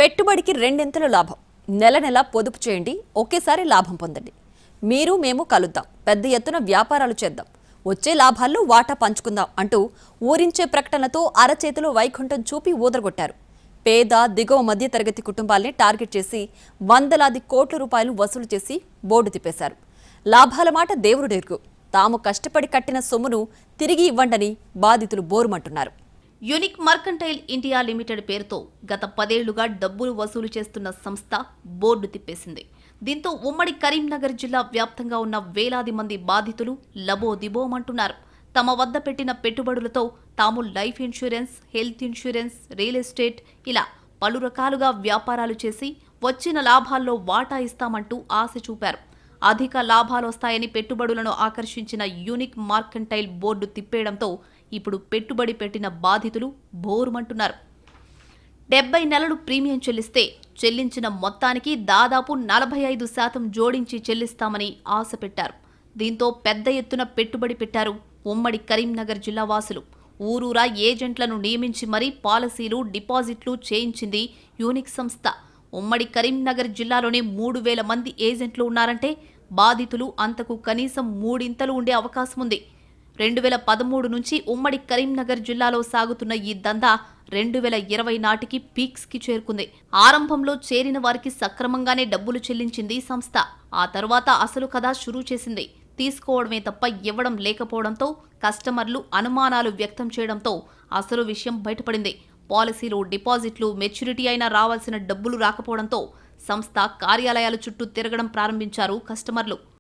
పెట్టుబడికి రెండింతల లాభం. నెల నెల పొదుపు చేయండి, ఒకేసారి లాభం పొందండి. మీరు మేము కలుద్దాం, పెద్ద ఎత్తున వ్యాపారాలు చేద్దాం, వచ్చే లాభాల్లో వాటా పంచుకుందాం అంటూ ఊరించే ప్రకటనలతో అరచేతిలో వైకుంఠం చూపి ఊదరగొట్టారు. పేద దిగువ మధ్యతరగతి కుటుంబాల్ని టార్గెట్ చేసి వందలాది కోట్ల రూపాయలు వసూలు చేసి బోర్డు తిప్పేశారు. లాభాల మాట దేవుడెరుగు, తాము కష్టపడి కట్టిన సొమ్మును తిరిగి ఇవ్వండని బాధితులు బోరుమంటున్నారు. యూనిక్ మర్కంటైల్ ఇండియా లిమిటెడ్ పేరుతో గత 10 ఏళ్లుగా డబ్బులు వసూలు చేస్తున్న సంస్థ బోర్డు తిప్పేసింది. దీంతో ఉమ్మడి కరీంనగర్ జిల్లా వ్యాప్తంగా ఉన్న వేలాది మంది బాధితులు లబోదిబోమంటున్నారు. తమ వద్ద పెట్టిన పెట్టుబడులతో తాము life insurance, health insurance, real estate ఇలా పలు రకాలుగా వ్యాపారాలు చేసి వచ్చిన లాభాల్లో వాటా ఇస్తామంటూ ఆశ చూపారు. అధిక లాభాలొస్తాయని పెట్టుబడులను ఆకర్షించిన యూనిక్ మర్కంటైల్ బోర్డు తిప్పేయడంతో ఇప్పుడు పెట్టుబడి పెట్టిన బాధితులు బోరుమంటున్నారు. 70 నెలలు ప్రీమియం చెల్లిస్తే చెల్లించిన మొత్తానికి దాదాపు 45% జోడించి చెల్లిస్తామని ఆశ పెట్టారు. దీంతో పెద్ద ఎత్తున పెట్టుబడి పెట్టారు ఉమ్మడి కరీంనగర్ జిల్లా వాసులు. ఊరూరా ఏజెంట్లను నియమించి మరీ పాలసీలు, డిపాజిట్లు చేయించింది యూనిక్ సంస్థ. ఉమ్మడి కరీంనగర్ జిల్లాలోనే 3,000 మంది ఏజెంట్లు ఉన్నారంటే బాధితులు అంతకు కనీసం మూడింతలు ఉండే అవకాశం ఉంది. 2013 నుంచి ఉమ్మడి కరీంనగర్ జిల్లాలో సాగుతున్న ఈ దందా 2020 నాటికి పీక్స్కి చేరుకుంది. ఆరంభంలో చేరిన వారికి సక్రమంగానే డబ్బులు చెల్లించింది సంస్థ. ఆ తర్వాత అసలు కథ షురూ చేసింది. తీసుకోవడమే తప్ప ఇవ్వడం లేకపోవడంతో కస్టమర్లు అనుమానాలు వ్యక్తం చేయడంతో అసలు విషయం బయటపడింది. పాలసీలు, డిపాజిట్లు మెచ్యూరిటీ అయినా రావాల్సిన డబ్బులు రాకపోవడంతో సంస్థ కార్యాలయాల చుట్టూ తిరగడం ప్రారంభించారు కస్టమర్లు.